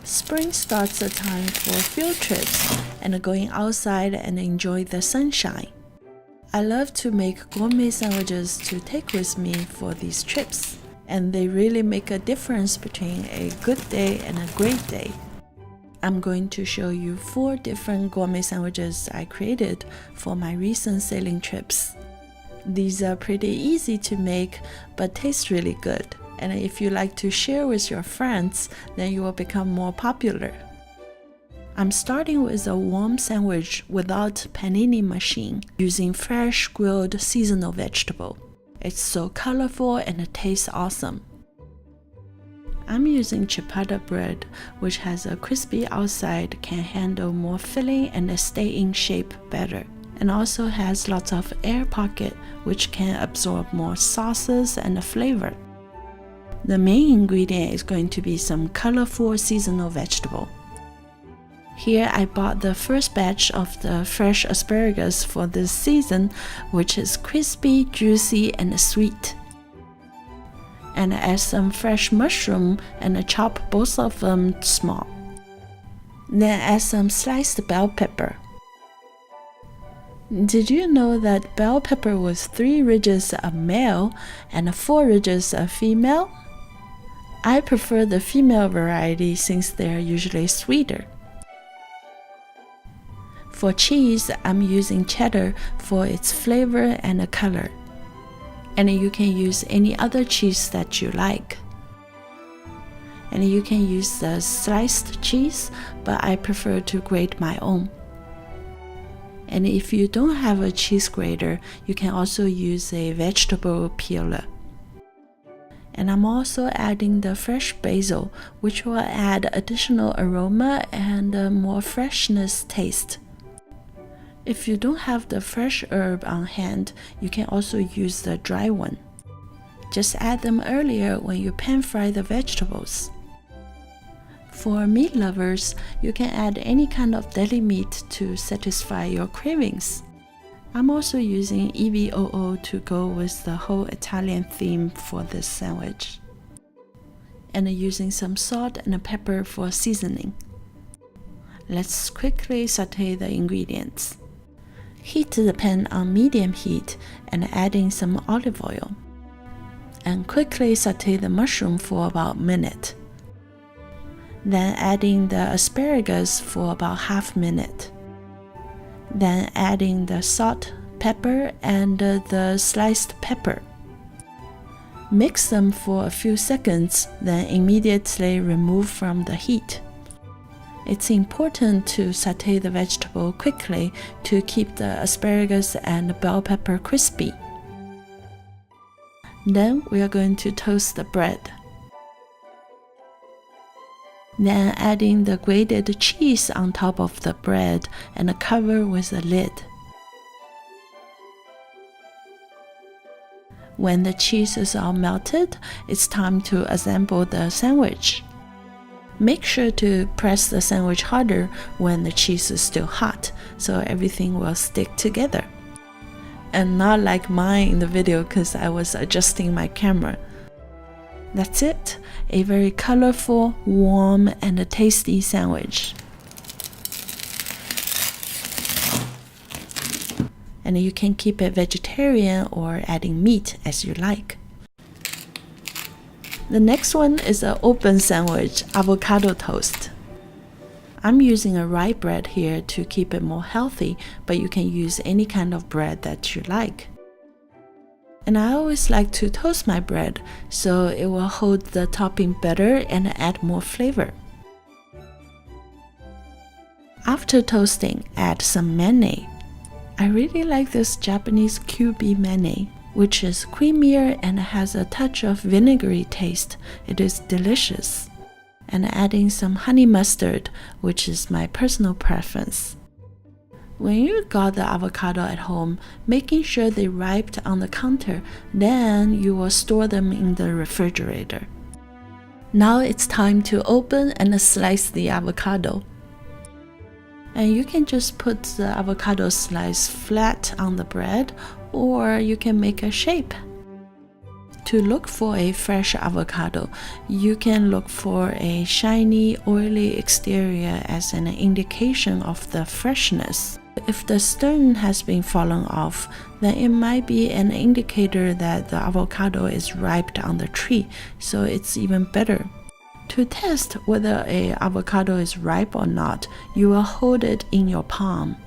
Spring starts a time for field trips and going outside and enjoy the sunshine. I love to make gourmet sandwiches to take with me for these trips, and they really make a difference between a good day and a great day. I'm going to show you 4 different gourmet sandwiches I created for my recent sailing trips. These are pretty easy to make but taste really good. And if you like to share with your friends, then you will become more popular. I'm starting with a warm sandwich without panini machine, using fresh grilled seasonal vegetable. It's so colorful and it tastes awesome. I'm using ciabatta bread, which has a crispy outside, can handle more filling and stay in shape better, and also has lots of air pocket, which can absorb more sauces and flavor. The main ingredient is going to be some colorful seasonal vegetable. Here I bought the first batch of the fresh asparagus for this season, which is crispy, juicy, and sweet. And add some fresh mushroom and chop both of them small. Then add some sliced bell pepper. Did you know that bell pepper with 3 ridges are male and 4 ridges are female? I prefer the female variety since they are usually sweeter. For cheese, I'm using cheddar for its flavor and color. And you can use any other cheese that you like. And you can use the sliced cheese, but I prefer to grate my own. And if you don't have a cheese grater, you can also use a vegetable peeler. And I'm also adding the fresh basil, which will add additional aroma and more freshness taste. If you don't have the fresh herb on hand, you can also use the dry one. Just add them earlier when you pan fry the vegetables. For meat lovers, you can add any kind of deli meat to satisfy your cravings. I'm also using EVOO to go with the whole Italian theme for this sandwich. And using some salt and pepper for seasoning. Let's quickly saute the ingredients. Heat the pan on medium heat and adding some olive oil. And quickly saute the mushroom for about a minute. Then adding the asparagus for about half minute. Then adding the salt, pepper, and the sliced pepper. Mix them for a few seconds, then immediately remove from the heat. It's important to saute the vegetable quickly to keep the asparagus and bell pepper crispy. Then we are going to toast the bread. Then adding the grated cheese on top of the bread and cover with a lid. When the cheese is all melted, it's time to assemble the sandwich. Make sure to press the sandwich harder when the cheese is still hot, so everything will stick together. And not like mine in the video because I was adjusting my camera. That's it, a very colorful, warm, and tasty sandwich. And you can keep it vegetarian or adding meat as you like. The next one is an open sandwich, avocado toast. I'm using a rye bread here to keep it more healthy, but you can use any kind of bread that you like. And I always like to toast my bread, so it will hold the topping better and add more flavor. After toasting, add some mayonnaise. I really like this Japanese QB mayonnaise, which is creamier and has a touch of vinegary taste. It is delicious. And adding some honey mustard, which is my personal preference. When you got the avocado at home, making sure they riped on the counter, then you will store them in the refrigerator. Now it's time to open and slice the avocado. And you can just put the avocado slice flat on the bread, or you can make a shape. To look for a fresh avocado, you can look for a shiny, oily exterior as an indication of the freshness. If the stone has been fallen off, then it might be an indicator that the avocado is ripe on the tree, so it's even better. To test whether an avocado is ripe or not, you will hold it in your palm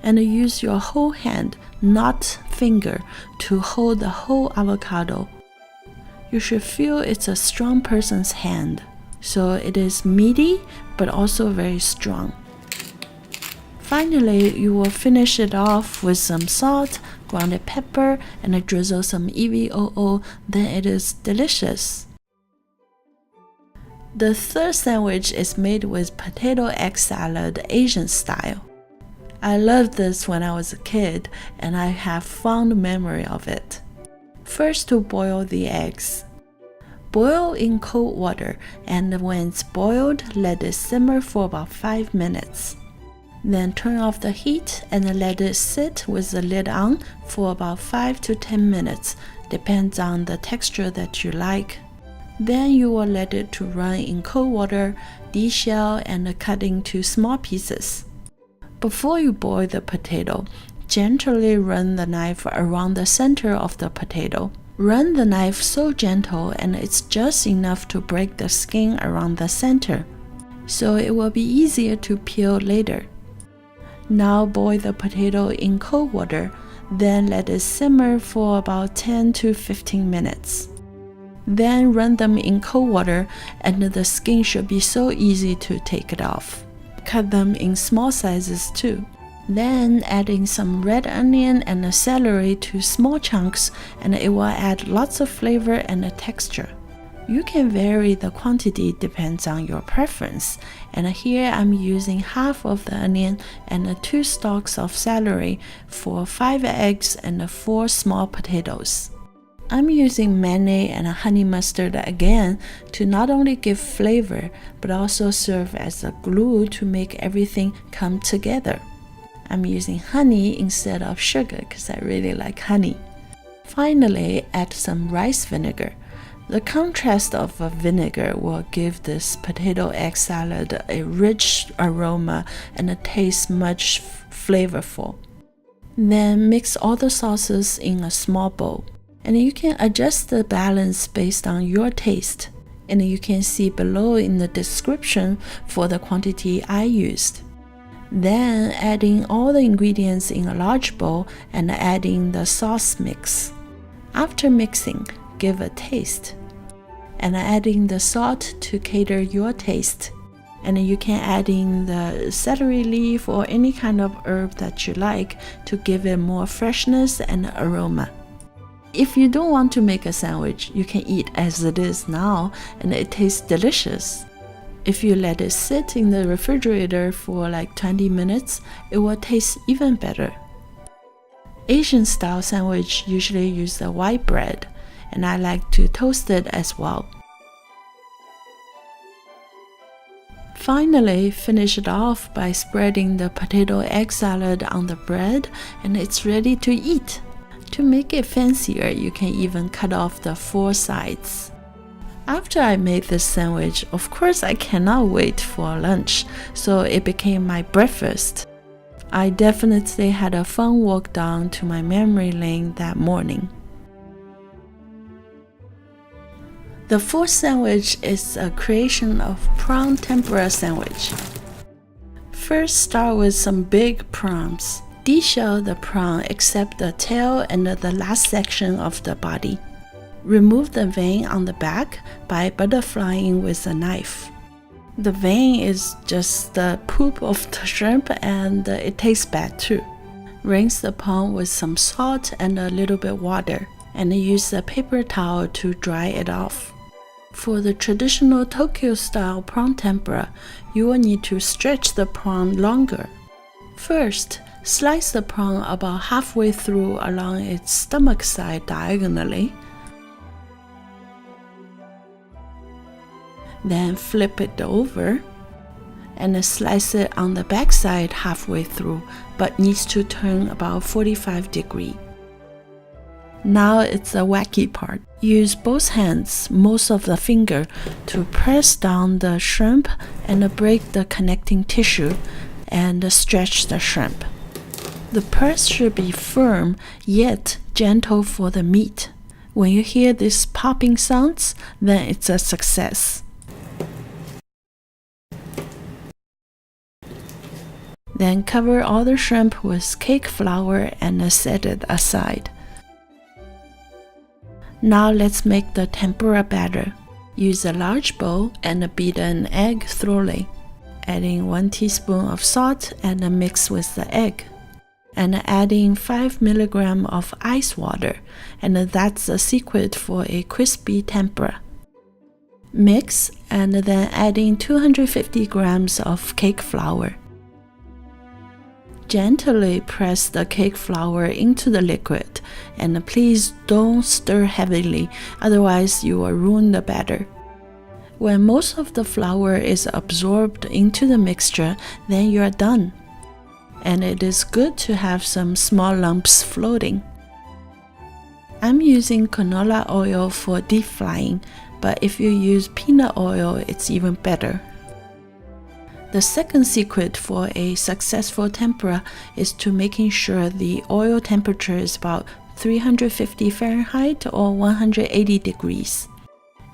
and use your whole hand, not finger, to hold the whole avocado. You should feel it's a strong person's hand, so it is meaty but also very strong. Finally, you will finish it off with some salt, grounded pepper, and drizzle some EVOO, then it is delicious. The third sandwich is made with potato egg salad Asian style. I loved this when I was a kid, and I have fond memory of it. First, to boil the eggs. Boil in cold water, and when it's boiled, let it simmer for about 5 minutes. Then turn off the heat and let it sit with the lid on for about 5 to 10 minutes, depends on the texture that you like. Then you will let it to run in cold water, deshell and cut into small pieces. Before you boil the potato, gently run the knife around the center of the potato. Run the knife so gentle and it's just enough to break the skin around the center, so it will be easier to peel later. Now boil the potato in cold water, then let it simmer for about 10 to 15 minutes. Then run them in cold water and the skin should be so easy to take it off. Cut them in small sizes too. Then add in some red onion and celery to small chunks, and it will add lots of flavor and texture. You can vary the quantity depends on your preference, and here I'm using half of the onion and 2 stalks of celery for 5 eggs and 4 small potatoes. I'm using mayonnaise and honey mustard again to not only give flavor but also serve as a glue to make everything come together. I'm using honey instead of sugar because I really like honey. Finally, add some rice vinegar. The contrast of vinegar will give this potato egg salad a rich aroma and it tastes much flavorful. Then mix all the sauces in a small bowl, and you can adjust the balance based on your taste, and you can see below in the description for the quantity I used. Then adding all the ingredients in a large bowl and adding the sauce mix. After mixing, give a taste, and adding the salt to cater your taste. And you can add in the celery leaf or any kind of herb that you like to give it more freshness and aroma. If you don't want to make a sandwich, you can eat as it is now and it tastes delicious. If you let it sit in the refrigerator for like 20 minutes, it will taste even better. Asian style sandwich usually use the white bread, and I like to toast it as well. Finally, finish it off by spreading the potato egg salad on the bread, and it's ready to eat. To make it fancier, you can even cut off the 4 sides. After I made this sandwich, of course I cannot wait for lunch, so it became my breakfast. I definitely had a fun walk down to my memory lane that morning. The fourth sandwich is a creation of prawn tempura sandwich. First, start with some big prawns. Deshell the prawn except the tail and the last section of the body. Remove the vein on the back by butterflying with a knife. The vein is just the poop of the shrimp and it tastes bad too. Rinse the prawn with some salt and a little bit water, and use a paper towel to dry it off. For the traditional Tokyo style prawn tempura, you will need to stretch the prawn longer. First, slice the prawn about halfway through along its stomach side diagonally. Then flip it over and slice it on the back side halfway through, but needs to turn about 45 degrees. Now it's the wacky part. Use both hands, most of the finger, to press down the shrimp and break the connecting tissue and stretch the shrimp. The press should be firm yet gentle for the meat. When you hear these popping sounds, then it's a success. Then cover all the shrimp with cake flour and set it aside. Now let's make the tempura batter. Use a large bowl and beat an egg thoroughly, adding 1 teaspoon of salt and mix with the egg, and adding 5 mg of ice water, and that's the secret for a crispy tempura. Mix and then adding 250 grams of cake flour. Gently press the cake flour into the liquid, and please don't stir heavily, otherwise you will ruin the batter. When most of the flour is absorbed into the mixture, then you are done. And it is good to have some small lumps floating. I'm using canola oil for deep frying, but if you use peanut oil, it's even better. The second secret for a successful tempura is to making sure the oil temperature is about 350 Fahrenheit or 180 degrees.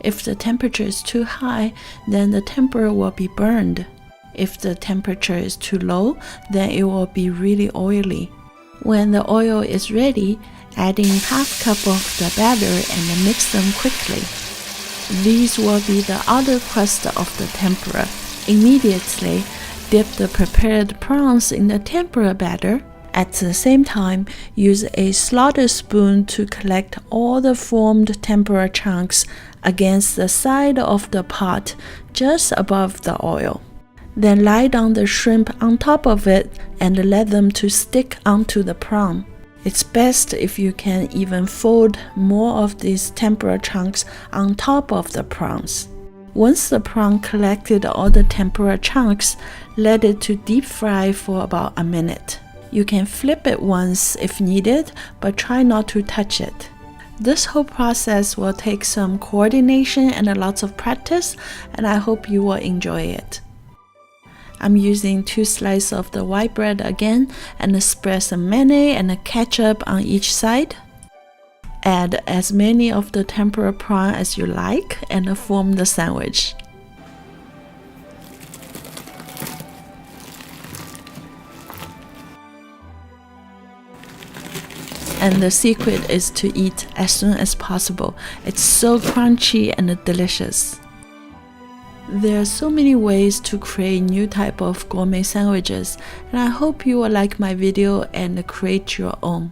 If the temperature is too high, then the tempura will be burned. If the temperature is too low, then it will be really oily. When the oil is ready, adding half cup of the batter and mix them quickly. These will be the outer crust of the tempura. Immediately, dip the prepared prawns in the tempura batter. At the same time, use a slaughter spoon to collect all the formed tempura chunks against the side of the pot just above the oil. Then lie down the shrimp on top of it and let them to stick onto the prawn. It's best if you can even fold more of these tempura chunks on top of the prawns. Once the prawn collected all the tempura chunks, let it to deep fry for about a minute. You can flip it once if needed, but try not to touch it. This whole process will take some coordination and lots of practice, and I hope you will enjoy it. I'm using 2 slices of the white bread again and spread some mayonnaise and ketchup on each side. Add as many of the tempura prawn as you like and form the sandwich. And the secret is to eat as soon as possible. It's so crunchy and delicious. There are so many ways to create new type of gourmet sandwiches, and I hope you will like my video and create your own.